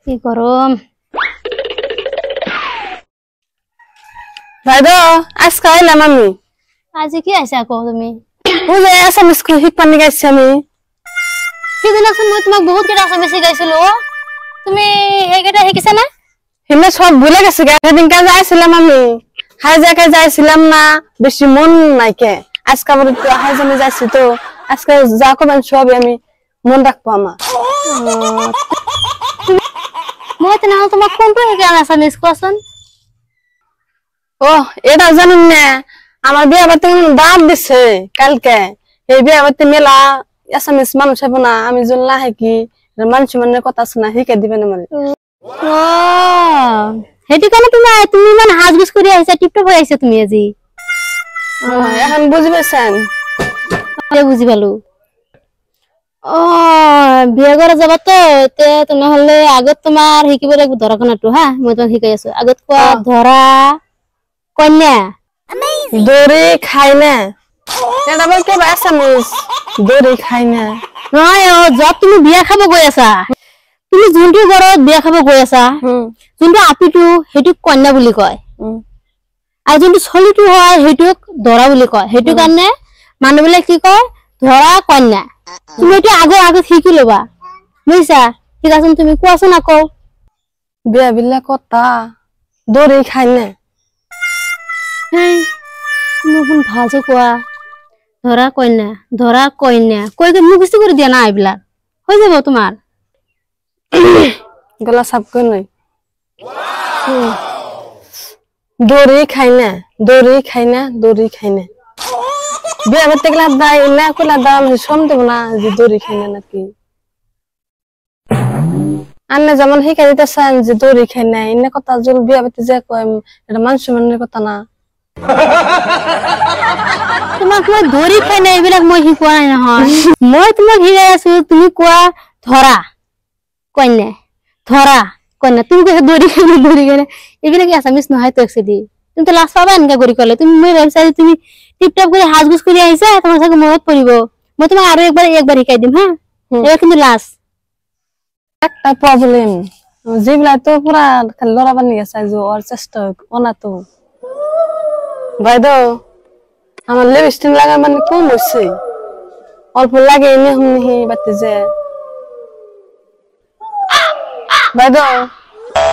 কি গরম বাইদেউ আজকে আইলাম আমি আজি কি আইছা কো তুমি বুঝে এসএমএস কো শিকপানি গাইছি আমি সেদিন আসলে মই তোমাক বহুত কেটা এসএমএস গাইছিলো তুমি হেগেটা শিকিছা না হিমে সব ভুলে গেছে সেদিন কাজ আইছিলাম আমি হাইজাকে যাইছিলাম না বেশি মন নাইকে আজকে আবার হাইজামে যাইছি তো আজকে যা কবেন সব আমি মন রাখবো আমার মই তো না তোমাক কোনটো হেগে এসএমএস কোছন ও এটা জানেন না আমার বিয়ে বাড়িতে দাঁত দিছে কালকে এই বিয়ে বাড়িতে মেলা এসএমএস মানুষ হবে না আমি জুনলা হে কি মানুষ মনের কথা শোনা শিখে দিবেন মানে ও হেটি কেন তুমি মান হাজগুস করে আইছা টিপটপ হই আইছা তুমি আজি এখন বুঝবেছেন বুঝি পালো ও বিয়ে করে যাব তো তে নহলে আগত তোমার শিকিব লাগিব ধরাকনাটো হা মই তোমাক শিকাই আছো আগত কোৱা ধৰা কন্যা দড়ি খাই না এটা বল কে এসএমএস দড়ি খাই না নহয় ও যত তুমি বিয়া খাব গৈ আছা তুমি যোনটো ঘৰত বিয়া খাব গৈ আছা যোনটো আপিটো হেতু কন্যা বুলি কয় আৰু যোনটো ছলিটো হয় হেতুক ধৰা বুলি কয় হেতু কাৰণে মানুহবিলাক কি কয় ধৰা কন্যা তুমি এটো আগত শিকি লবা বুজিছা ঠিক আছে তুমি কোৱাচোন আকৌ বিয়া বিলা কথা দড়ি খাই না হেই তুমি কোন ভালছে কোৱা ধৰা কন্যা কৈ মুখস্থ কৰি দিয়া না এইবিলাক হৈ যাব তোমাৰ গলা সাপ কই নাই দড়ি খাই না বিয়া বাড়িতে গেলা দাই না কইলা দাম সম দেব না যে দড়ি খাই না নাকি আন্না যেমন শিখাই দিতেছেন যে দড়ি খাই না এনে কথা জল বিয়া বাড়িতে যে কয় এটা মানুষ মনের কথা না তোমাক মই দড়ি খাই না এইবিলাক মই শিকোৱা নাই নহয় মই তোমাক শিকাই আছো তুমি কোৱা ধৰা কন্যা তুমি কৈছা দড়ি খাই এইবিলাক আছামিজ নহয় তো একচুয়ালি তুমি তো লাজ পাবা এনেকা কৰি কলে তুমি মই ভাবিছা তুমি টিপটপ কৰি হাজগুজ কৰি আহিছা তোমাৰ চাগে মনত পৰিব মই তোমাক আৰু একবাৰ শিকাই দিম হা এবাৰ কিন্তু লাজ একটা প্রবলেম জিবলা তো পুরা লড়া বানি গেছে যে ওর চেষ্টা ওনা তো বাইদেউ আমার লিপস্টিক লাগা মানে কম হইছে অল্প লাগে এনে হুমনি বাতে যে বাইদেউ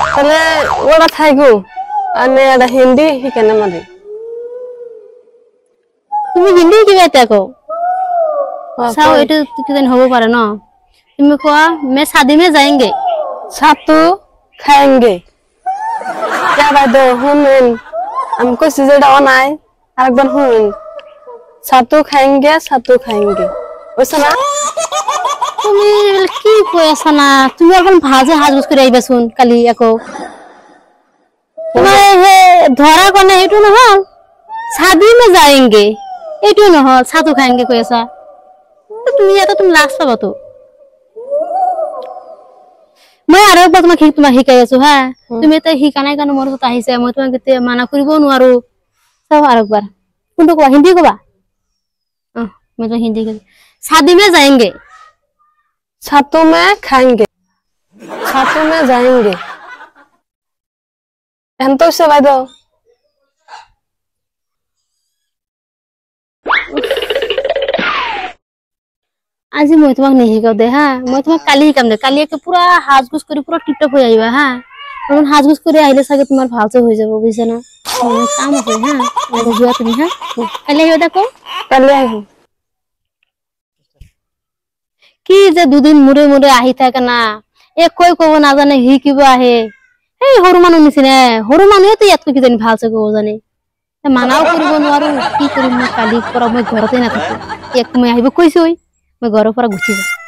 তাহলে ওরা থাইগো আনে এটা হিন্দি শিখানে মানে তুমি হিন্দি কিবা এটা কও চাও এটা কিজান হ'ব পাৰে ন তুমি কোৱা मैं शादी में जाएंगे सातू खाएंगे क्या বাইদেউ হুনেন আমি কইছি যে এটা অনাই আরেকবার হুনেন सातू खाएंगे ওইছ না তুমি কি কই আছা না তুমি এখন ভাজে হাজগুজ কৰি আইবাছুন কালি আকৌ তোমাৰ হে ধৰা কোনে এটো নহল शादी में जाएंगे এটো নহল सातू खाएंगे কই আছা তুমি এটা তুমি লাজ পাবা তো মই আৰু একবাৰ তোমাক শিকাই আছো হা তুমি এটা শিকা নাই কাৰণে মোৰ কথা আহিছে মই তোমাক কেতিয়া মানা কৰিব নোৱাৰো চাও আৰু একবাৰ কোনটো কোৱা হিন্দী কোৱা মই তো হিন্দী কই शादी में जाएंगे सातू में खाएंगे এন্ত সে বাইদেউ আজি মই তোমাক নিহিকাও দে হা মই তোমাক কালি শিকাম দে কালি একে পুরা হাজগুজ কৰি পুৰা টিপটপ হৈ আহিবা হা তখন হাজগুজ কৰি আহিলে চাগে তোমাৰ ভালছে হৈ যাব বুঝছ না কাম আছে হা আজি যোৱা তুমি হা কালি আহিবা দেখো কালি আহিব কি যে দুদিন মুৰে আহি থাকে না একই কব নাজানে শিকিব আহে এই সৰু মানুহ নিচিনা সৰু মানুহে তো ইয়াত কি জানি ভালছে কব জানে মানাও কৰিব নোৱাৰো কি কৰিম মই কালি পৰা মই ঘৰতে নাথাকো এক মই আহিব কৈছো মই ঘৰৰ পৰা গুচি যাম